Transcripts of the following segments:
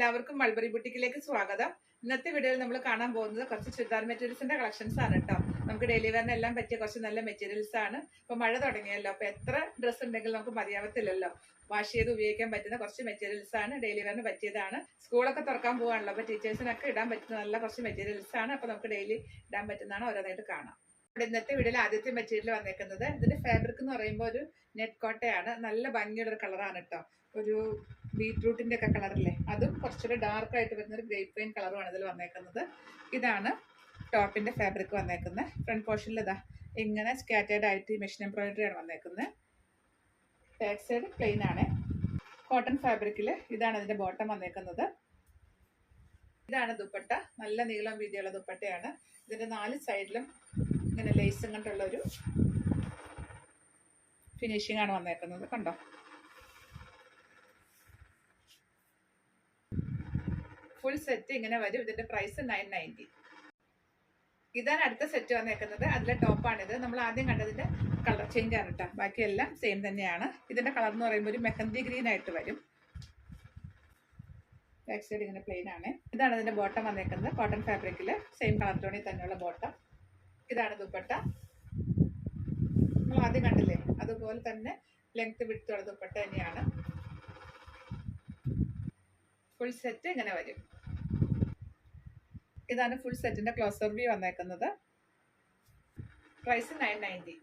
എല്ലാവർക്കും മൾബറി ബുട്ടിക്കിലേക്ക് സ്വാഗതം. ഇന്നത്തെ വീഡിയോയിൽ നമ്മൾ കാണാൻ പോകുന്നത് കുറച്ച് ചുരിദാർ മെറ്റീരിയൽസിന്റെ കളക്ഷൻസ് ആണ് കേട്ടോ. നമുക്ക് ഡെയിലി വെയറിന് എല്ലാം പറ്റിയ കുറച്ച് നല്ല മെറ്റീരിയൽസ് ആണ്. ഇപ്പൊ മഴ തുടങ്ങിയല്ലോ, അപ്പൊ എത്ര ഡ്രസ്സ് ഉണ്ടെങ്കിലും നമുക്ക് മതിയാവത്തില്ലല്ലോ. വാഷ് ചെയ്ത് ഉപയോഗിക്കാൻ പറ്റുന്ന കുറച്ച് മെറ്റീരിയൽസ് ആണ്, ഡെയിലി വെയറിന് പറ്റിയതാണ്. സ്കൂളൊക്കെ തുറക്കാൻ പോകാണല്ലോ, അപ്പൊ ടീച്ചേഴ്സിനൊക്കെ ഇടാൻ പറ്റുന്ന നല്ല കുറച്ച് മെറ്റീരിയൽസ് ആണ്. അപ്പൊ നമുക്ക് ഡെയിലി ഇടാൻ പറ്റുന്നതാണ്, ഓരോന്നായിട്ട് കാണാം. ഇവിടെ ഇന്നത്തെ വീഡിയോയിൽ ആദ്യത്തെ മെറ്റീരിയൽ വന്നേക്കുന്നത് ഇതിന്റെ ഫാബ്രിക് എന്ന് പറയുമ്പോൾ ഒരു നെറ്റ് കോട്ടയാണ്. നല്ല ഭംഗിയുള്ള ഒരു കളറാണ് കേട്ടോ. ഒരു ബീറ്റ്റൂട്ടിന്റെ ഒക്കെ കളറില്ലേ, അതും കുറച്ചുകൂടെ ഡാർക്ക് ആയിട്ട് വരുന്ന ഒരു ഗ്രേപ്പ് പെയിൻ കളറുമാണ് ഇതിൽ വന്നേക്കുന്നത്. ഇതാണ് ടോപ്പിന്റെ ഫാബ്രിക് വന്നേക്കുന്നത്. ഫ്രണ്ട് പോർഷനിൽ ഇതാ ഇങ്ങനെ സ്കാറ്റേർഡ് ആയിട്ട് മെഷീൻ എംബ്രോയിഡറി ആണ് വന്നേക്കുന്നത്. ബാക്ക് സൈഡ് പ്ലെയിൻ ആണ്. കോട്ടൺ ഫാബ്രിക്കിൽ ഇതാണ് ഇതിന്റെ ബോട്ടം വന്നേക്കുന്നത്. ഇതാണ് ദുപ്പട്ട. നല്ല നീളം വീതിയുള്ള ദുപ്പട്ടയാണ്. ഇതിന്റെ 4 സൈഡിലും ഇങ്ങനെ ലേസും കൊണ്ടുള്ള ഒരു ഫിനിഷിംഗ് ആണ് വന്നേക്കുന്നത്. കണ്ടോ, ഫുൾ സെറ്റ് ഇങ്ങനെ വരും. ഇതിന്റെ പ്രൈസ് 990. ഇതാണ് അടുത്ത സെറ്റ് വന്നേക്കുന്നത്. അതിലെ ടോപ്പാണിത്. നമ്മൾ ആദ്യം കണ്ടതിന്റെ കളർ ചേഞ്ച് ആണ് കേട്ടോ. ബാക്കിയെല്ലാം സെയിം തന്നെയാണ്. ഇതിന്റെ കളർ എന്ന് പറയുമ്പോൾ ഒരു മെഹന്തി ഗ്രീൻ ആയിട്ട് വരും. ബാക്ക് സൈഡ് ഇങ്ങനെ പ്ലെയിൻ ആണ്. ഇതാണ് ഇതിന്റെ ബോട്ടം വന്നേക്കുന്നത്. കോട്ടൺ ഫാബ്രിക്കിൽ സെയിം കളർ ടോണിൽ തന്നെയുള്ള ബോട്ടം. ഇതാണ് ദുപ്പട്ട. നമ്മൾ ആദ്യം കണ്ടില്ലേ, അതുപോലെ തന്നെ ലെങ്ത് വിഡ്ത്തുള്ള ദുപ്പട്ട തന്നെയാണ്. ഫുൾ സെറ്റ് ഇങ്ങനെ വരും. ഇതാണ് ഫുൾ സെറ്റിന്റെ ക്ലോസർ വ്യൂ വന്നേക്കുന്നത്. പ്രൈസ് 990.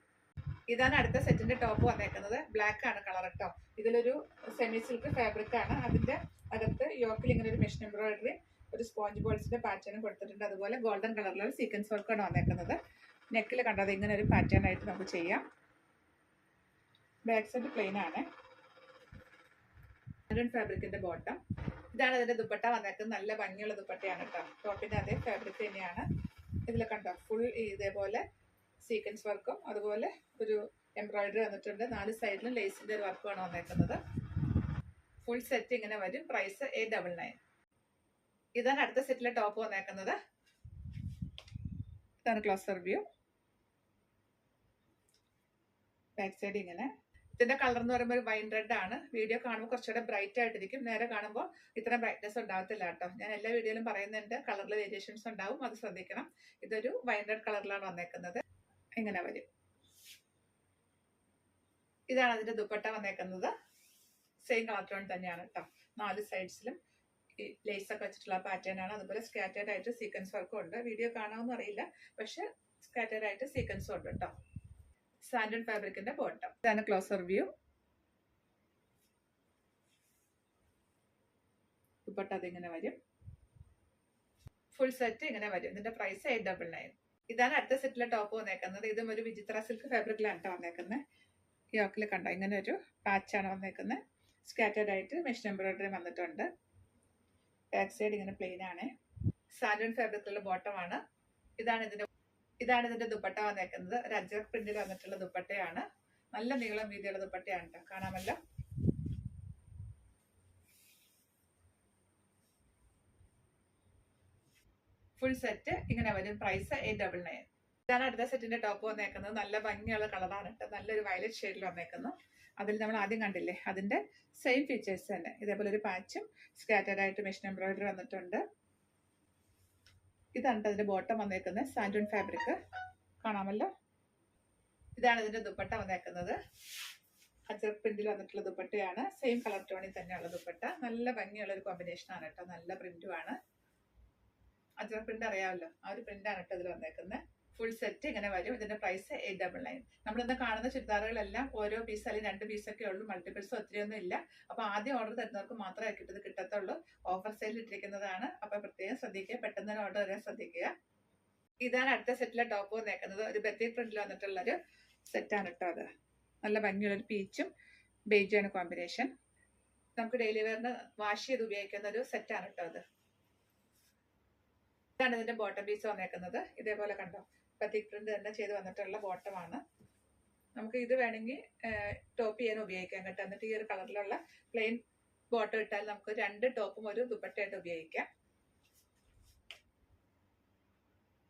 ഇതാണ് അടുത്ത സെറ്റിന്റെ ടോപ്പ് വന്നേക്കുന്നത്. ബ്ലാക്ക് ആണ് കളർ കേട്ടോ. ഇതിലൊരു സെമി സിൽക്ക് ഫാബ്രിക് ആണ്. അതിന്റെ അകത്ത് യോക്കിൽ ഇങ്ങനെ ഒരു മെഷീൻ എംബ്രോയിഡറി, ഒരു സ്പോഞ്ച് ബോൾസിന്റെ പാറ്റേണും കൊടുത്തിട്ടുണ്ട്. അതുപോലെ ഗോൾഡൻ കളറിലുള്ള സീക്വൻസ് വർക്കാണ് വന്നേക്കുന്നത്. നെക്കിൽ കണ്ടത് ഇങ്ങനെ ഒരു പാറ്റേൺ ആയിട്ട് നമുക്ക് ചെയ്യാം. ബാക്ക് സൈഡ് പ്ലെയിൻ ആണ്. ഫാബ്രിക്കിന്റെ ബോട്ടം. ഇതാണ് ഇതിന്റെ ദുപ്പട്ട വന്നേക്കുന്നത്. നല്ല ഭംഗിയുള്ള ദുപ്പട്ടയാണ് കേട്ടോ. ടോപ്പിന്റെ അതേ ഫാബ്രിക് തന്നെയാണ്. ഇതിൽ കണ്ടോ, ഫുൾ ഇതേപോലെ സീക്വൻസ് വർക്കും അതുപോലെ ഒരു എംബ്രോയിഡറി വന്നിട്ടുണ്ട്. 4 സൈഡിലും ലേസിന്റെ ഒരു വർക്കുമാണ് വന്നേക്കുന്നത്. ഫുൾ സെറ്റ് ഇങ്ങനെ വരും. പ്രൈസ് 899. ഇതാണ് അടുത്ത സെറ്റിലെ ടോപ്പ് വന്നേക്കുന്നത്. ഇതാണ് ക്ലോസർ വ്യൂ. ബാക്ക് സൈഡ് ഇങ്ങനെ. ഇതിന്റെ കളർ എന്ന് പറയുമ്പോൾ ഒരു വൈൻ റെഡ് ആണ്. വീഡിയോ കാണുമ്പോൾ കുറച്ചുകൂടെ ബ്രൈറ്റ് ആയിട്ടിരിക്കും. നേരെ കാണുമ്പോൾ ഇത്ര ബ്രൈറ്റ്നെസ് ഉണ്ടാകത്തില്ല കേട്ടോ. ഞാൻ എല്ലാ വീഡിയോയിലും പറയുന്നുണ്ട്, കളറിൽ വേരിയേഷൻസ് ഉണ്ടാവും, അത് ശ്രദ്ധിക്കണം. ഇതൊരു വൈൻ റെഡ് കളറിലാണ് വന്നേക്കുന്നത്. ഇങ്ങനെ വരും. ഇതാണ് അതിന്റെ ദുപ്പട്ട വന്നേക്കുന്നത്. സെയിം കളർ ടോൺ തന്നെയാണ് കേട്ടോ. 4 സൈഡ്സിലും ഈ ലേസ് ഒക്കെ വെച്ചിട്ടുള്ള പാറ്റേൺ ആണ്. അതുപോലെ സ്കാറ്റേർഡ് ആയിട്ട് സീക്വൻസ് വർക്കും ഉണ്ട്. വീഡിയോ കാണാമെന്ന് അറിയില്ല, പക്ഷെ സ്കാറ്റേർഡ് ആയിട്ട് സീക്വൻസും ഉണ്ട് കേട്ടോ. സാൻഡൻ ഫാബ്രിക്കിന്റെ ബോട്ടം. ഇതാണ് ക്ലോസർ വ്യൂ. ദുപ്പട്ട അതിങ്ങനെ വരും. ഫുൾ സെറ്റ് ഇങ്ങനെ വരും. ഇതിന്റെ പ്രൈസ് 899. ഇതാണ് അടുത്ത സെറ്റിലെ ടോപ്പ് വന്നേക്കുന്നത്. ഇതും ഒരു വിചിത്ര സിൽക്ക് ഫാബ്രിക്കിലാണ് കേട്ടോ വന്നേക്കുന്നത്. യോക്കിൽ കണ്ടോ ഇങ്ങനെ ഒരു പാച്ചാണ് വന്നേക്കുന്നത്. സ്കാറ്റേർഡ് ആയിട്ട് മെഷീൻ എംബ്രോയിഡറി വന്നിട്ടുണ്ട്. ബാക്ക് സൈഡ് ഇങ്ങനെ പ്ലെയിൻ ആണ്. സാൻഡൻ ഫാബ്രിക്കിലുള്ള ബോട്ടമാണ്. ഇതാണ് ഇതിന്റെ ദുപ്പട്ട വന്നേക്കുന്നത്. ഒരു അജ്രക് പ്രിന്റിൽ വന്നിട്ടുള്ള ദുപ്പട്ടയാണ്. നല്ല നീളം വീതിയുള്ള ദുപ്പട്ടയാണ് കേട്ടോ. കാണാമല്ലോ. ഫുൾ സെറ്റ് ഇങ്ങനെ വരും. പ്രൈസ് 899. ഇതാണ് അടുത്ത സെറ്റിന്റെ ടോപ്പ് വന്നേക്കുന്നത്. നല്ല ഭംഗിയുള്ള കളറാണ് കേട്ടോ. നല്ലൊരു വയലറ്റ് ഷെയ്ഡിൽ വന്നേക്കുന്നു. അതിൽ നമ്മൾ ആദ്യം കണ്ടില്ലേ, അതിന്റെ സെയിം ഫീച്ചേഴ്സ് തന്നെ. ഇതേപോലെ ഒരു പാച്ചും സ്കാറ്റേർഡ് ആയിട്ട് മെഷീൻ എംബ്രോയിഡറി വന്നിട്ടുണ്ട്. ഇതാണ് അതിന്റെ ബോട്ടം വന്നേക്കുന്നത്. സാൻഡൂൺ ഫാബ്രിക് കാണാമല്ലോ. ഇതാണ് ഇതിന്റെ ദുപ്പട്ട വന്നേക്കുന്നത്. അജ്രക് പ്രിന്റിൽ വന്നിട്ടുള്ള ദുപ്പട്ടയാണ്. സെയിം കളർ ടോണിൽ തന്നെയുള്ള ദുപ്പട്ട. നല്ല ഭംഗിയുള്ള ഒരു കോമ്പിനേഷൻ ആണ് കേട്ടോ. നല്ല പ്രിന്റും ആണ്. അജ്രക് പ്രിന്റ് അറിയാമല്ലോ, ആ ഒരു പ്രിന്റാണ് കേട്ടോ ഇതിൽ വന്നേക്കുന്നത്. ഫുൾ സെറ്റ് ഇങ്ങനെ വരും. ഇതിന്റെ പ്രൈസ് 899. നമ്മളിന്ന് കാണുന്ന ചുരിദാറുകളെല്ലാം ഓരോ പീസ് അല്ലെങ്കിൽ 2 പീസൊക്കെ ഉള്ളൂ. മൾട്ടിപ്പിൾസ് ഒത്തിരിയൊന്നും ഇല്ല. അപ്പൊ ആദ്യം ഓർഡർ തരുന്നവർക്ക് മാത്രമേ കിട്ടത്തുള്ളൂ. ഓഫർ സെയിൽ ഇട്ടിരിക്കുന്നതാണ്. അപ്പൊ പ്രത്യേകം ശ്രദ്ധിക്കുക, പെട്ടെന്ന് തന്നെ ഓർഡർ തരാൻ ശ്രദ്ധിക്കുക. ഇതാണ് അടുത്ത സെറ്റിലെ ടോപ്പ് വന്നേക്കുന്നത്. ഒരു ബത്തിക് പ്രിന്റിൽ വന്നിട്ടുള്ള ഒരു സെറ്റാണ് കേട്ടോ. അത് നല്ല ഭംഗിയുള്ള ഒരു പീച്ചും ബേജുമാണ് കോമ്പിനേഷൻ. നമുക്ക് ഡെയിലി വെയറിന് വാഷ് ചെയ്ത് ഉപയോഗിക്കുന്ന ഒരു സെറ്റാണ് കേട്ടോ അത്. ഇതാണ് ഇതിന്റെ ബോട്ടം പീസ് വന്നേക്കുന്നത്. ഇതേപോലെ കണ്ടോ, ബത്തിക് പ്രിന്റ് തന്നെ ചെയ്ത് വന്നിട്ടുള്ള ബോട്ടമാണ്. നമുക്ക് ഇത് വേണമെങ്കിൽ ടോപ്പ് ചെയ്യാൻ ഉപയോഗിക്കാം കേട്ടോ. എന്നിട്ട് ഈ ഒരു കളറിലുള്ള പ്ലെയിൻ ബോട്ടം ഇട്ടാൽ നമുക്ക് 2 ടോപ്പും ഒരു ദുപ്പട്ടയായിട്ട് ഉപയോഗിക്കാം.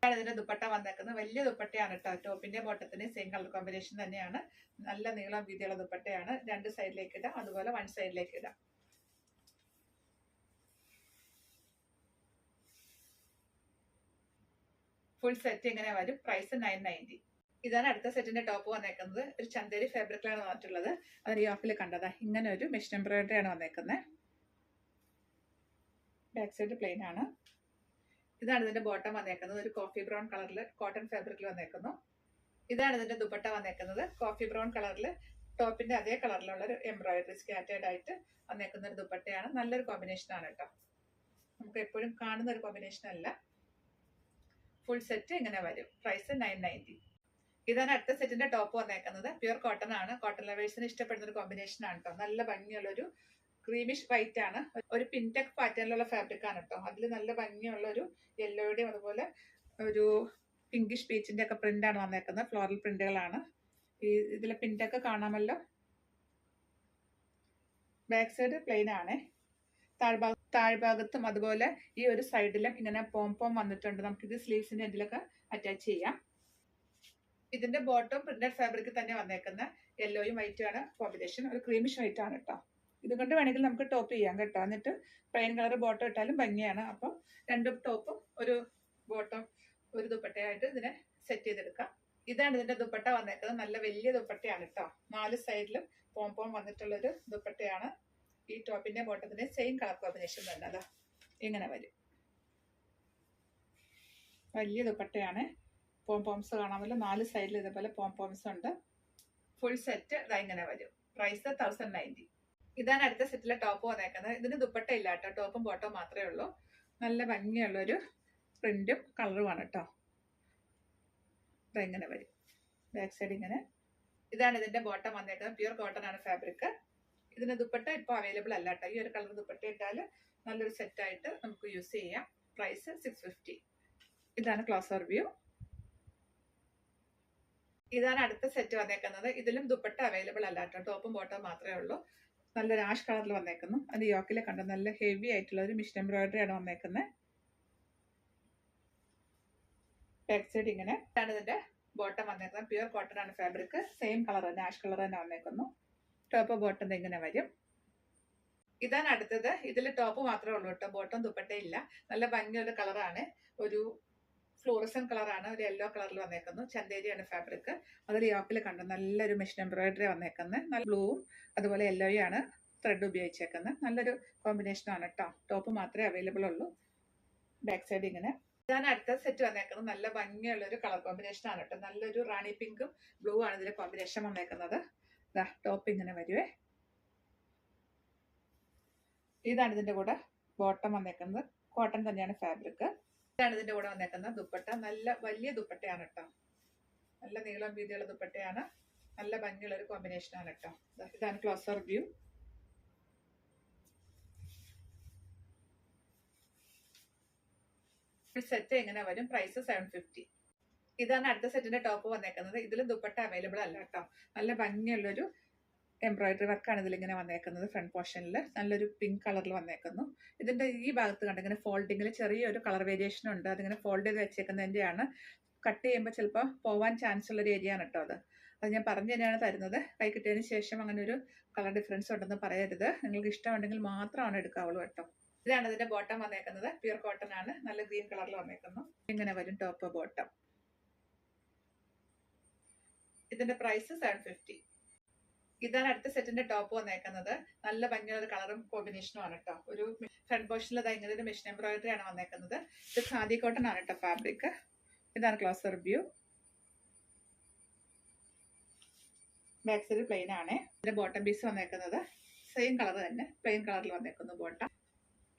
ഇതിന്റെ ദുപ്പട്ട വന്നേക്കുന്നത്. വലിയ ദുപ്പട്ടയാണ് കേട്ടോ. ടോപ്പിന്റെ ബോട്ടത്തിന് സെയിം കളർ കോമ്പിനേഷൻ തന്നെയാണ്. നല്ല നീളം വീതിയുള്ള ദുപ്പട്ടയാണ്. 2 സൈഡിലേക്ക് ഇടാം, അതുപോലെ 1 സൈഡിലേക്ക് ഇടാം. ഫുൾ സെറ്റ് ഇങ്ങനെ വരും. പ്രൈസ് 990. ഇതാണ് അടുത്ത സെറ്റിന്റെ ടോപ്പ് വന്നേക്കുന്നത്. ഒരു ചന്തേരി ഫാബ്രിക്കിലാണ് വന്നിട്ടുള്ളത്. അത് യോക്കിൽ കണ്ടതാ. ഇങ്ങനെ ഒരു മെഷീൻ എംബ്രോയിഡറി ആണ് വന്നേക്കുന്നത്. ബാക്ക് സൈഡ് പ്ലെയിൻ ആണ്. ഇതാണ് ഇതിന്റെ ബോട്ടം വന്നേക്കുന്നത്. ഒരു കോഫി ബ്രൗൺ കളറിൽ കോട്ടൺ ഫാബ്രിക്കിൽ വന്നേക്കുന്നു. ഇതാണ് ഇതിന്റെ ദുപ്പട്ട വന്നേക്കുന്നത്. കോഫി ബ്രൗൺ കളറിൽ ടോപ്പിന്റെ അതേ കളറിലുള്ള ഒരു എംബ്രോയിഡറി സ്കാറ്റേഡ് ആയിട്ട് വന്നേക്കുന്ന ഒരു ദുപ്പട്ടയാണ്. നല്ലൊരു കോമ്പിനേഷൻ ആണ് കേട്ടോ. നമുക്ക് എപ്പോഴും കാണുന്ന ഒരു കോമ്പിനേഷൻ അല്ല. ഫുൾ സെറ്റ് ഇങ്ങനെ വരും. പ്രൈസ് 990. ഇതാണ് അടുത്ത സെറ്റിന്റെ ടോപ്പ് വന്നേക്കുന്നത്. പ്യുർ കോട്ടൺ ആണ്. കോട്ടൺ ലവേഴ്സിന് ഇഷ്ടപ്പെടുന്ന ഒരു കോമ്പിനേഷൻ ആണ് കേട്ടോ. നല്ല ഭംഗിയുള്ള ഒരു ക്രീമിഷ് വൈറ്റ് ആണ്. ഒരു പിൻടെക് പാറ്റേണിലുള്ള ഫാബ്രിക് ആണ് കേട്ടോ. അതിൽ നല്ല ഭംഗിയുള്ള ഒരു യെല്ലോയുടെയും അതുപോലെ ഒരു പിങ്കിഷ് പീച്ചിന്റെ ഒക്കെ പ്രിന്റ് ആണ് വന്നേക്കുന്നത്. ഫ്ലോറൽ പ്രിന്റുകളാണ്. ഇതിലെ പിൻടെക് കാണാമല്ലോ. ബാക്ക് സൈഡ് പ്ലെയിൻ ആണ്. താഴ്ഭാഗത്തും അതുപോലെ ഈ ഒരു സൈഡിലും ഇങ്ങനെ പോം വന്നിട്ടുണ്ട്. നമുക്കിത് സ്ലീവ്സിന്റെ എൻഡിലൊക്കെ അറ്റാച്ച് ചെയ്യാം. ഇതിന്റെ ബോട്ടം പ്രിന്റഡ് ഫാബ്രിക് തന്നെ വന്നേക്കുന്ന യെല്ലോയും വൈറ്റും ആണ് കോമ്പിനേഷൻ. ഒരു ക്രീമിഷ് വൈറ്റ് ആണ് കേട്ടോ. ഇതുകൊണ്ട് വേണമെങ്കിൽ നമുക്ക് ടോപ്പ് ചെയ്യാം കേട്ടോ. എന്നിട്ട് പ്ലെയിൻ കളർ ബോട്ടം ഇട്ടാലും ഭംഗിയാണ്. അപ്പം രണ്ടും ടോപ്പും ഒരു ബോട്ടം ഒരു ദുപ്പട്ടയായിട്ട് ഇതിനെ സെറ്റ് ചെയ്തെടുക്കാം. ഇതാണ് ഇതിന്റെ ദുപ്പട്ട വന്നേക്കുന്നത്. നല്ല വലിയ ദുപ്പട്ടയാണ് കേട്ടോ. 4 സൈഡിലും പോം വന്നിട്ടുള്ളൊരു ദുപ്പട്ടയാണ്. ഈ ടോപ്പിന്റെ ബോട്ടത്തിന്റെ സെയിം കളർ കോമ്പിനേഷൻ തന്നെ. അതാ ഇങ്ങനെ വരും. വലിയ ദുപ്പട്ടയാണ്. പോംസ് കാണാമല്ലോ. 4 സൈഡിൽ ഇതേപോലെ പോംസ് ഉണ്ട്. ഫുൾ സെറ്റ് ഇതാ ഇങ്ങനെ വരും. പ്രൈസ് 1090. ഇതാണ് അടുത്ത സെറ്റിലെ ടോപ്പ് വന്നേക്കുന്നത്. ഇതിന് ദുപ്പട്ട ഇല്ല കേട്ടോ. ടോപ്പും ബോട്ടവും മാത്രമേ ഉള്ളൂ. നല്ല ഭംഗിയുള്ളൊരു പ്രിന്റും കളറുമാണ് കേട്ടോ. ഇങ്ങനെ വരും. ബാക്ക് സൈഡ് ഇങ്ങനെ. ഇതാണ് ഇതിന്റെ ബോട്ടം വന്നേക്കുന്നത്. പ്യുർ കോട്ടൺ ആണ് ഫാബ്രിക്. ഇതിന് ദുപ്പട്ട ഇപ്പോൾ അവൈലബിൾ അല്ല കേട്ടോ. ഈ ഒരു കളർ ദുപ്പട്ട ഇട്ടാൽ നല്ലൊരു സെറ്റായിട്ട് നമുക്ക് യൂസ് ചെയ്യാം. പ്രൈസ് 650. ഇതാണ് ക്ലോസർ വ്യൂ. ഇതാണ് അടുത്ത സെറ്റ് വന്നേക്കുന്നത്. ഇതിലും ദുപ്പട്ട അവൈലബിൾ അല്ല കേട്ടോ. ടോപ്പും ബോട്ടവും മാത്രമേ ഉള്ളൂ. നല്ലൊരു ആഷ് കളറിൽ വന്നേക്കുന്നു. അത് യോക്കിൽ കണ്ട നല്ല ഹെവി ആയിട്ടുള്ള ഒരു മിഷൻ എംബ്രോയിഡറി ആണ് വന്നേക്കുന്നത്. ബാക്ക് സൈഡ് ഇങ്ങനെ. ഇതാണ് ഇതിന്റെ ബോട്ടം വന്നേക്കുന്നത്. പ്യുർ കോട്ടൺ ആണ് ഫാബ്രിക്. സെയിം കളർ തന്നെ, ആഷ് കളർ തന്നെ വന്നേക്കുന്നു. ടോപ്പ് ബോട്ടം ഇങ്ങനെ വരും. ഇതാണ് അടുത്തത്. ഇതിൽ ടോപ്പ് മാത്രമേ ഉള്ളൂ കേട്ടോ. ബോട്ടം ദുപ്പട്ട ഇല്ല. നല്ല ഭംഗിയുള്ള കളറാണ്. ഒരു ഫ്ലോറസൻ കളറാണ്. ഒരു യെല്ലോ കളറിൽ വന്നേക്കുന്നു. ചന്തേരിയാണ് ഫാബ്രിക്. അതിൽ യോക്കിൽ കണ്ടു നല്ലൊരു മെഷീൻ എംബ്രോയിഡറി വന്നേക്കുന്നത്. നല്ല ബ്ലൂവും അതുപോലെ യെല്ലോയും ആണ് ത്രെഡ് ഉപയോഗിച്ചേക്കുന്നത്. നല്ലൊരു കോമ്പിനേഷൻ ആണ് കേട്ടോ. ടോപ്പ് മാത്രമേ അവൈലബിൾ ഉള്ളൂ. ബാക്ക് സൈഡ് ഇങ്ങനെ. ഇതാണ് അടുത്ത സെറ്റ് വന്നേക്കുന്നത്. നല്ല ഭംഗിയുള്ള ഒരു കളർ കോമ്പിനേഷൻ ആണ് കേട്ടോ. നല്ലൊരു റാണി പിങ്കും ബ്ലൂ ആണ് ഇതിന്റെ കോമ്പിനേഷൻ വന്നേക്കുന്നത്. ടോപ്പ് ഇങ്ങനെ വരുവേ. ഇതാണ് ഇതിന്റെ കൂടെ ബോട്ടം വന്നേക്കുന്നത്. കോട്ടൺ തന്നെയാണ് ഫാബ്രിക്. ഇതാണ് ഇതിന്റെ കൂടെ വന്നേക്കുന്നത് ദുപ്പട്ട. നല്ല വലിയ ദുപ്പട്ടയാണ് കേട്ടോ. നല്ല നീളം വീതിയുള്ള ദുപ്പട്ടയാണ്. നല്ല ഭംഗിയുള്ള ഒരു കോമ്പിനേഷൻ ആണ് കേട്ടോ. ഇതാണ് ക്ലോസർ വ്യൂ. സെറ്റ് എങ്ങനെ വരും? പ്രൈസ് 750. ഇതാണ് അടുത്ത സെറ്റിന്റെ ടോപ്പ് വന്നേക്കുന്നത്. ഇതിൽ ദുപ്പട്ട അവൈലബിൾ അല്ല കേട്ടോ. നല്ല ഭംഗിയുള്ളൊരു എംബ്രോയിഡറി വർക്കാണ് ഇതിലിങ്ങനെ വന്നേക്കുന്നത്. ഫ്രണ്ട് പോർഷനിൽ നല്ലൊരു പിങ്ക് കളറിൽ വന്നേക്കുന്നു. ഇതിന്റെ ഈ ഭാഗത്ത് കണ്ട് ഇങ്ങനെ ഫോൾഡിങ്ങിൽ ചെറിയൊരു കളർ വേരിയേഷൻ ഉണ്ട്. അതിങ്ങനെ ഫോൾഡ് ചെയ്ത് വെച്ചേക്കുന്നതിൻ്റെയാണ്. കട്ട് ചെയ്യുമ്പോൾ ചിലപ്പോൾ പോവാൻ ചാൻസ് ഉള്ളൊരു ഏരിയ ആണ് കേട്ടോ. അത് ഞാൻ പറഞ്ഞു തന്നെയാണ് തരുന്നത്. കൈ കിട്ടിയതിന് ശേഷം അങ്ങനെ ഒരു കളർ ഡിഫറൻസ് ഉണ്ടെന്ന് പറയരുത്. നിങ്ങൾക്ക് ഇഷ്ടമുണ്ടെങ്കിൽ മാത്രമാണ് എടുക്കാവുള്ളൂ കേട്ടോ. ഇതാണ് ഇതിന്റെ ബോട്ടം വന്നേക്കുന്നത്. പ്യുർ കോട്ടൺ ആണ്. നല്ല ഗ്രീൻ കളറിൽ വന്നേക്കുന്നു. ഇങ്ങനെ വരും ടോപ്പ് ബോട്ടം. ഇതിന്റെ പ്രൈസ് 750. ഇതാണ് അടുത്ത സെറ്റിന്റെ ടോപ്പ് വന്നേക്കുന്നത്. നല്ല ഭംഗിയുള്ള കളറും കോമ്പിനേഷനും ആണ് കേട്ടോ. ഒരു ഫ്രണ്ട് പോർഷനിൽ ഇങ്ങനെ ഒരു മെഷീൻ എംബ്രോയിഡറി ആണ് വന്നേക്കുന്നത്. ഇത് ഖാദി കോട്ടൺ ആണ് കേട്ടോ ഫാബ്രിക്. ഇതാണ് closer view. Back side plain ആണ്. ഇതിന്റെ ബോട്ടം പീസ് വന്നേക്കുന്നത് സെയിം കളർ തന്നെ, പ്ലെയിൻ കളറിൽ വന്നേക്കുന്നു ബോട്ടം.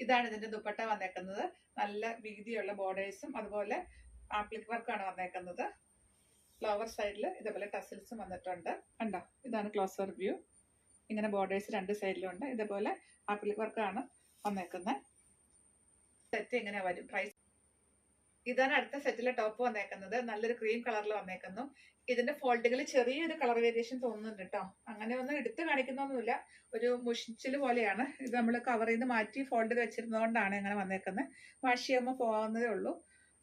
ഇതാണ് ഇതിന്റെ ദുപ്പട്ട വന്നേക്കുന്നത്. നല്ല വീതിയുള്ള ബോർഡേഴ്സും അതുപോലെ ആപ്ലിക് വർക്കാണ് വന്നേക്കുന്നത്. ലോവർ സൈഡിൽ ഇതേപോലെ ടസിൽസും വന്നിട്ടുണ്ട്. കണ്ടോ? ഇതാണ് ക്ലോസർ വ്യൂ. ഇങ്ങനെ ബോർഡേഴ്സ് 2 സൈഡിലുണ്ട്. ഇതേപോലെ ആപ്ലിക് വർക്കാണ് വന്നേക്കുന്നത്. സെറ്റ് ഇങ്ങനെ വരും. പ്രൈസ്. ഇതാണ് അടുത്ത സെറ്റിലെ ടോപ്പ് വന്നേക്കുന്നത്. നല്ലൊരു ക്രീം കളറിൽ വന്നേക്കുന്നു. ഇതിന്റെ ഫോൾഡിങ്ങിൽ ചെറിയൊരു കളർ വേരിയേഷൻ തോന്നുന്നുണ്ട് കേട്ടോ. അങ്ങനെ ഒന്നും എടുത്ത് കാണിക്കുന്നൊന്നുമില്ല. ഒരു മുഷിച്ചിൽ പോലെയാണ്. ഇത് നമ്മൾ കവറിൽ നിന്ന് മാറ്റി ഫോൾഡ് ചെയ്ത് വെച്ചിരുന്നതുകൊണ്ടാണ് അങ്ങനെ വന്നേക്കുന്നത്. വാഷ് ചെയ്യുമ്പോൾ പോകാവുന്നതേ ഉള്ളൂ.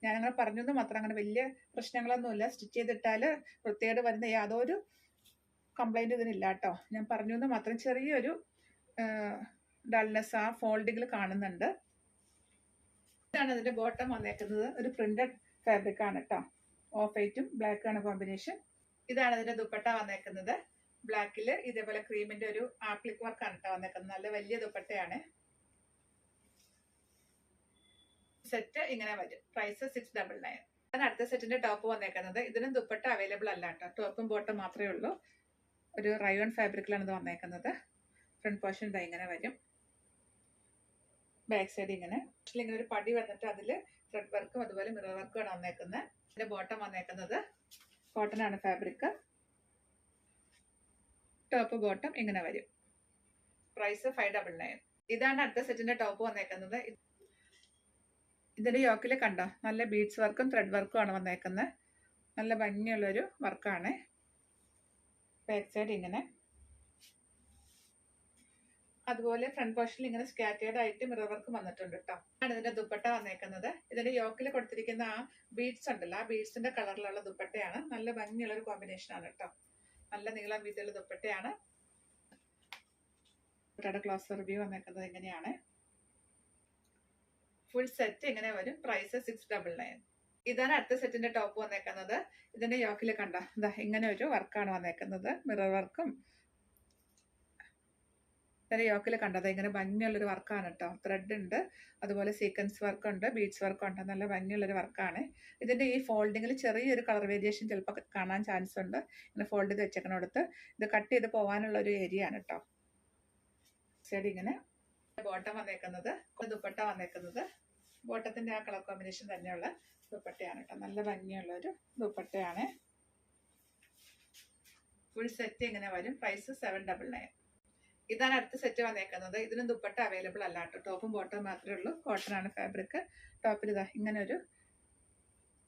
ഞാനങ്ങനെ പറഞ്ഞൊന്നും മാത്രം അങ്ങനെ വലിയ പ്രശ്നങ്ങളൊന്നുമില്ല. സ്റ്റിച്ച് ചെയ്തിട്ടാൽ വൃത്തിയായിട്ട് വരുന്ന യാതൊരു കംപ്ലൈൻറ്റ് ഇതിനില്ല കേട്ടോ. ഞാൻ പറഞ്ഞൊന്നും മാത്രം ചെറിയൊരു ഡൾനെസ് ആ ഫോൾഡിങ്ങിൽ കാണുന്നുണ്ട്. ഇതാണ് ഇതിന്റെ ബോട്ടം വന്നേക്കുന്നത്. ഒരു പ്രിന്റഡ് ഫാബ്രിക് ആണ് കേട്ടോ. ഓഫ് വൈറ്റും ബ്ലാക്ക് ആണ് കോമ്പിനേഷൻ. ഇതാണ് ഇതിന്റെ ദുപ്പട്ട വന്നേക്കുന്നത്. ബ്ലാക്കിൽ ഇതേപോലെ ക്രീമിന്റെ ഒരു ആപ്ലിക് വർക്ക് ആണ് കേട്ടോ വന്നേക്കുന്നത്. നല്ല വലിയ ദുപ്പട്ടയാണ്. സെറ്റ് ഇങ്ങനെ വരും. പ്രൈസ് 699. അടുത്ത സെറ്റിന്റെ ടോപ്പ് വന്നേക്കുന്നത്. ഇതിനും ദുപ്പട്ട അവൈലബിൾ അല്ല കേട്ടോ. ടോപ്പും ബോട്ടും മാത്രമേ ഉള്ളൂ. ഒരു റയോൺ ഫാബ്രിക്കിലാണ് ഇത് വന്നേക്കുന്നത്. ഫ്രണ്ട് പോർഷൻ ഇങ്ങനെ വരും. ബാക്ക് സൈഡ് ഇങ്ങനെ ഒരു പടി വന്നിട്ട് അതിൽ ത്രെഡ് വർക്കും അതുപോലെ മിറർ വർക്കും ആണ് വന്നേക്കുന്നത്. ഇതിന്റെ ബോട്ടം വന്നേക്കുന്നത് കോട്ടൺ ആണ് ഫാബ്രിക്. ടോപ്പ് ബോട്ടം ഇങ്ങനെ വരും. പ്രൈസ് 599. ഇതാണ് അടുത്ത സെറ്റിന്റെ ടോപ്പ് വന്നേക്കുന്നത്. ഇതിന്റെ യോക്കിൽ കണ്ടോ നല്ല ബീഡ്സ് വർക്കും ത്രെഡ് വർക്കും ആണ് വന്നേക്കുന്നത്. നല്ല ഭംഗിയുള്ളൊരു വർക്കാണ്. ബാക്ക് സൈഡ് ഇങ്ങനെ, അതുപോലെ ഫ്രണ്ട് പോർഷനിൽ ഇങ്ങനെ സ്കാറ്റേർഡ് ആയിട്ട് മിറർ വർക്ക് വന്നിട്ടുണ്ട് കേട്ടോ. ആണ് ഇതിന്റെ ദുപ്പട്ട വന്നേക്കുന്നത്. ഇതിന്റെ യോക്കിൽ കൊടുത്തിരിക്കുന്ന ആ ബീഡ്സ് ഉണ്ടല്ലോ, ആ ബീഡ്സിന്റെ കളറിലുള്ള ദുപ്പട്ടയാണ്. നല്ല ഭംഗിയുള്ള ഒരു കോമ്പിനേഷൻ ആണ് കേട്ടോ. നല്ല നീളം വീതിയുള്ള ദുപ്പട്ടയാണ്. ദുപ്പട്ടയുടെ ക്ലോസ് റിവ്യൂ വന്നേക്കുന്നത് ഇങ്ങനെയാണ്. ഫുൾ സെറ്റ് ഇങ്ങനെ വരും. പ്രൈസ് 699. ഇതാണ് അടുത്ത സെറ്റിന്റെ ടോപ്പ് വന്നേക്കുന്നത്. ഇതിന്റെ യോക്കിൽ കണ്ടോ ഇതാ ഇങ്ങനെ ഒരു വർക്കാണ് വന്നേക്കുന്നത്. മിറർ വർക്കും ഇതിന്റെ യോക്കിൽ കണ്ടത് ഇങ്ങനെ ഭംഗിയുള്ളൊരു വർക്കാണ് കേട്ടോ. ത്രെഡ് ഉണ്ട്, അതുപോലെ സീക്വൻസ് വർക്ക് ഉണ്ട്, ബീഡ്സ് വർക്ക് ഉണ്ട്. നല്ല ഭംഗിയുള്ളൊരു വർക്കാണ്. ഇതിന്റെ ഈ ഫോൾഡിങ്ങിൽ ചെറിയൊരു കളർ വേരിയേഷൻ ചിലപ്പോൾ കാണാൻ ചാൻസ് ഉണ്ട്. ഇങ്ങനെ ഫോൾഡ് ചെയ്ത് വെച്ചേക്കണടുത്ത് ഇത് കട്ട് ചെയ്ത് പോകാനുള്ള ഒരു ഏരിയ ആണ് കേട്ടോ. സൈഡ് ഇങ്ങനെ ബോട്ടം വന്നേക്കുന്നത്. ദുപ്പട്ട വന്നേക്കുന്നത് ബോട്ടത്തിന്റെ ആ കളർ കോമ്പിനേഷൻ തന്നെയുള്ള ദുപ്പട്ടയാണ് കേട്ടോ. നല്ല ഭംഗിയുള്ള ഒരു ദുപ്പട്ടയാണ്. ഫുൾ സെറ്റ് ഇങ്ങനെ വരും. പ്രൈസ് 799. ഇതാണ് അടുത്ത സെറ്റ് വന്നേക്കുന്നത്. ഇതിനും ദുപ്പട്ട അവൈലബിൾ അല്ല കേട്ടോ. ടോപ്പും ബോട്ടവും മാത്രമേ ഉള്ളൂ. കോട്ടൺ ആണ് ഫാബ്രിക്. ടോപ്പിൽ ഇതാ ഇങ്ങനെ ഒരു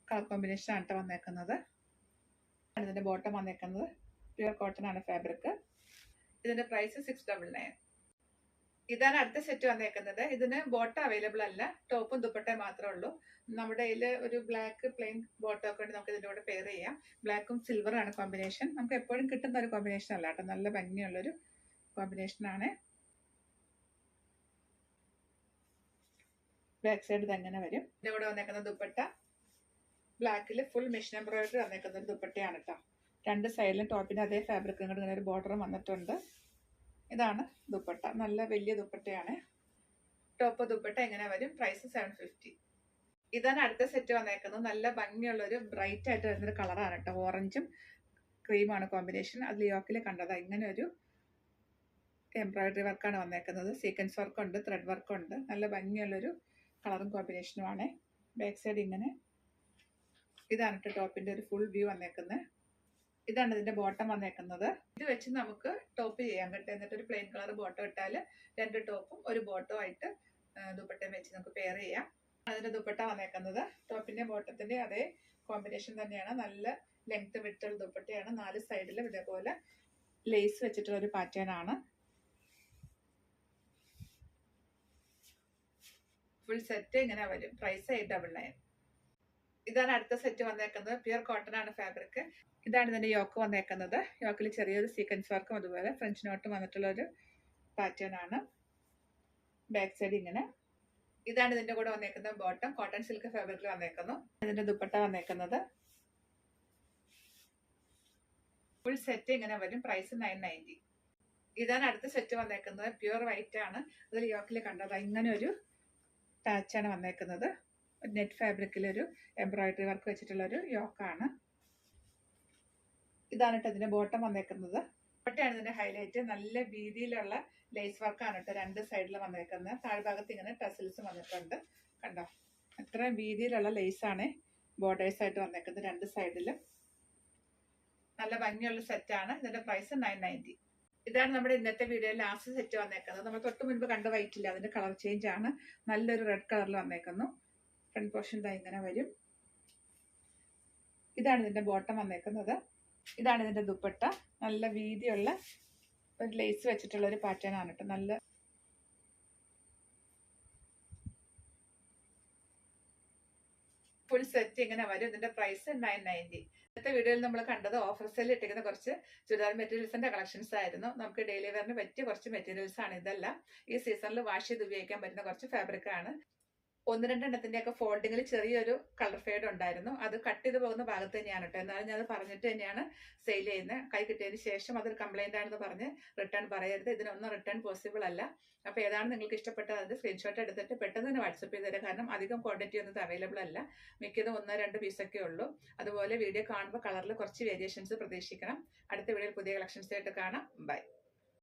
കളർ കോമ്പിനേഷൻ ആണ് വന്നേക്കുന്നത്. ഇതിന്റെ ബോട്ടം വന്നേക്കുന്നത് പ്യുവർ കോട്ടൺ ആണ് ഫാബ്രിക്. ഇതിന്റെ പ്രൈസ് 699. ഇതാണ് അടുത്ത സെറ്റ് വന്നേക്കുന്നത്. ഇതിന് ബോട്ടം അവൈലബിൾ അല്ല. ടോപ്പും ദുപ്പട്ടയും മാത്രമേ ഉള്ളൂ. നമ്മുടെ കയ്യിൽ ഒരു ബ്ലാക്ക് പ്ലെയിൻ ബോട്ടം ഒക്കെ ഉണ്ട്. നമുക്ക് ഇതിൻ്റെ കൂടെ പെയർ ചെയ്യാം. ബ്ലാക്കും സിൽവറും ആണ് കോമ്പിനേഷൻ. നമുക്ക് എപ്പോഴും കിട്ടുന്ന ഒരു കോമ്പിനേഷൻ അല്ല കേട്ടോ. നല്ല ഭംഗിയുള്ളൊരു കോമ്പിനേഷൻ ആണ്. ബാക്ക് സൈഡ് ഇതങ്ങനെ വരും. ഇതിന്റെ കൂടെ വന്നേക്കുന്ന ദുപ്പട്ട ബ്ലാക്കിൽ ഫുൾ മെഷീൻ എംബ്രോയിഡറി വന്നേക്കുന്ന ഒരു ദുപ്പട്ടയാണ് കേട്ടോ. രണ്ട് സൈഡിലും ടോപ്പിന്റെ അതേ ഫാബ്രിക് ഇങ്ങോട്ട് ഇങ്ങനെ ഒരു ബോർഡറും വന്നിട്ടുണ്ട്. ഇതാണ് ദുപ്പട്ട. നല്ല വലിയ ദുപ്പട്ടയാണ്. ടോപ്പ് ദുപ്പട്ട എങ്ങനെ വരും. പ്രൈസ് 750. ഇതാണ് അടുത്ത സെറ്റ് വന്നേക്കുന്നത്. നല്ല ഭംഗിയുള്ള ഒരു ബ്രൈറ്റ് ആയിട്ട് വരുന്നൊരു കളറാണ് കേട്ടോ. ഓറഞ്ചും ക്രീമാണ് കോമ്പിനേഷൻ. അതിൽ യോക്കിൽ കണ്ടതാ ഇങ്ങനെ ഒരു എംബ്രോയിഡറി വർക്കാണ് വന്നേക്കുന്നത്. സീക്വൻസ് വർക്കുണ്ട്, ത്രെഡ് വർക്കുണ്ട്. നല്ല ഭംഗിയുള്ളൊരു കളറും കോമ്പിനേഷനുമാണ്. ബാക്ക് സൈഡ് ഇങ്ങനെ. ഇതാണ് കേട്ടോ ടോപ്പിന്റെ ഒരു ഫുൾ വ്യൂ വന്നേക്കുന്നത്. ഇതാണ് ഇതിന്റെ ബോട്ടം വന്നേക്കുന്നത്. ഇത് വെച്ച് നമുക്ക് ടോപ്പ് ചെയ്യാൻ കേട്ടോ. എന്നിട്ട് ഒരു പ്ലെയിൻ കളർ ബോട്ടം ഇട്ടാൽ രണ്ട് ടോപ്പും ഒരു ബോട്ടവും ആയിട്ട് ദുപ്പട്ടയും വെച്ച് നമുക്ക് പെയർ ചെയ്യാം. അതിന്റെ ദുപ്പട്ട വന്നേക്കുന്നത് ടോപ്പിന്റെ ബോട്ടത്തിന്റെ അതേ കോമ്പിനേഷൻ തന്നെയാണ്. നല്ല ലെങ്ത് വിട്ടുള്ള ദുപ്പട്ടയാണ്. 4 സൈഡിലും ഇതേപോലെ ലേസ് വെച്ചിട്ടുള്ള ഒരു പാറ്റേൺ ആണ്. ഫുൾ സെറ്റ് ഇങ്ങനെ വരും. പ്രൈസ് 899. ഇതാണ് അടുത്ത സെറ്റ് വന്നേക്കുന്നത്. പ്യുർ കോട്ടൺ ആണ് ഫാബ്രിക്. ഇതാണ് ഇതിന്റെ യോക്ക് വന്നേക്കുന്നത്. യോക്കിൽ ചെറിയൊരു സീക്വൻസ് വർക്കും അതുപോലെ ഫ്രഞ്ച് നോട്ടും വന്നിട്ടുള്ള ഒരു പാറ്റേൺ ആണ്. ബാക്ക് സൈഡ് ഇങ്ങനെ. ഇതാണ് ഇതിന്റെ കൂടെ വന്നേക്കുന്ന ബോട്ടം. കോട്ടൺ സിൽക്ക് ഫാബ്രിക്കിൽ വന്നേക്കുന്നു. ഇതിന്റെ ദുപ്പട്ട വന്നേക്കുന്നത്. ഫുൾ സെറ്റ് ഇങ്ങനെ വരും. പ്രൈസ് 990. ഇതാണ് അടുത്ത സെറ്റ് വന്നേക്കുന്നത്. പ്യുർ വൈറ്റ് ആണ്. അതിൽ യോക്കിൽ കണ്ടത് ഇങ്ങനെ ഒരു പാച്ചാണ് വന്നേക്കുന്നത്. നെറ്റ് ഫാബ്രിക്കിൽ ഒരു എംബ്രോയിഡറി വർക്ക് വെച്ചിട്ടുള്ള ഒരു യോക്കാണ്. ഇതാണ് കേട്ടോ ഇതിന്റെ ബോട്ടം വന്നേക്കുന്നത്. ബോട്ടയാണ് ഇതിന്റെ ഹൈലൈറ്റ്. നല്ല വീതിയിലുള്ള ലേസ് വർക്കാണ് കേട്ടോ രണ്ട് സൈഡിൽ വന്നേക്കുന്നത്. താഴ്ഭാഗത്ത് ഇങ്ങനെ ടസിൽസ് വന്നിട്ടുണ്ട്. കണ്ടോ അത്രയും വീതിയിലുള്ള ലേസാണ് ബോർഡേഴ്സ് ആയിട്ട് വന്നേക്കുന്നത് രണ്ട് സൈഡിലും. നല്ല ഭംഗിയുള്ള സെറ്റാണ്. ഇതിന്റെ പ്രൈസ് 990. ഇതാണ് നമ്മുടെ ഇന്നത്തെ വീഡിയോയിൽ ലാസ്റ്റ് സെറ്റ് വന്നേക്കുന്നത്. നമ്മൾ തൊട്ട് മുൻപ് കണ്ട വൈറ്റില്ല, അതിന്റെ കളർ ചേഞ്ച് ആണ്. നല്ലൊരു റെഡ് കളറിൽ വന്നേക്കുന്നു. ഫ്രണ്ട് പോർഷൻ ഇങ്ങനെ വരും. ഇതാണ് ഇതിന്റെ ബോട്ടം വന്നേക്കുന്നത്. ഇതാണ് ഇതിന്റെ ദുപ്പട്ട. നല്ല വീതിയുള്ള ഒരു ലേസ് വെച്ചിട്ടുള്ള ഒരു പാറ്റേൺ ആണ് കേട്ടോ. നല്ല ഫുൾ സെറ്റ് ഇങ്ങനെ വരും. ഇതിന്റെ പ്രൈസ് 990. ഇന്നത്തെ വീഡിയോയിൽ നമ്മൾ കണ്ടത് ഓഫർ സെയിൽ ഇട്ടിരിക്കുന്ന കുറച്ച് ചുരിദാർ മെറ്റീരിയൽസിന്റെ കളക്ഷൻസ് ആയിരുന്നു. നമുക്ക് ഡെയിലി വെയറിന് പറ്റിയ കുറച്ച് മെറ്റീരിയൽസ് ആണ് ഇതെല്ലാം. ഈ സീസണിൽ വാഷ് ചെയ്ത് ഉപയോഗിക്കാൻ പറ്റുന്ന കുറച്ച് ഫാബ്രിക് ആണ്. ഒന്ന് രണ്ടെണ്ണത്തിന്റെ ഒക്കെ ഫോൾഡിങ്ങിൽ ചെറിയൊരു കളർ ഫെയ്ഡ് ഉണ്ടായിരുന്നു. അത് കട്ട് ചെയ്ത് പോകുന്ന ഭാഗത്ത് തന്നെയാണ് കേട്ടോ. എന്നാലും ഞാൻ അത് പറഞ്ഞിട്ട് തന്നെയാണ് സെയിൽ ചെയ്യുന്നത്. കൈ കിട്ടിയതിന് ശേഷം അതൊരു കംപ്ലൈന്റ് ആണെന്ന് പറഞ്ഞ് റിട്ടേൺ പറയരുത്. ഇതിനൊന്നും റിട്ടേൺ പോസിബിൾ അല്ല. അപ്പൊ ഏതാണ് നിങ്ങൾക്ക് ഇഷ്ടപ്പെട്ടത് അത് സ്ക്രീൻഷോട്ട് എടുത്തിട്ട് പെട്ടെന്ന് തന്നെ വാട്സപ്പ് ചെയ്ത് തരാം. കാരണം അധികം ക്വാണ്ടിറ്റി ഒന്നും അവൈലബിൾ അല്ല. മിക്കതും 1-2 പീസൊക്കെ ഉള്ളൂ. അതുപോലെ വീഡിയോ കാണുമ്പോൾ കളറിൽ കുറച്ച് വേരിയേഷൻസ് പ്രതീക്ഷിക്കണം. അടുത്ത വീഡിയോയിൽ പുതിയ കളക്ഷൻസ് ആയിട്ട് കാണാം. ബൈ.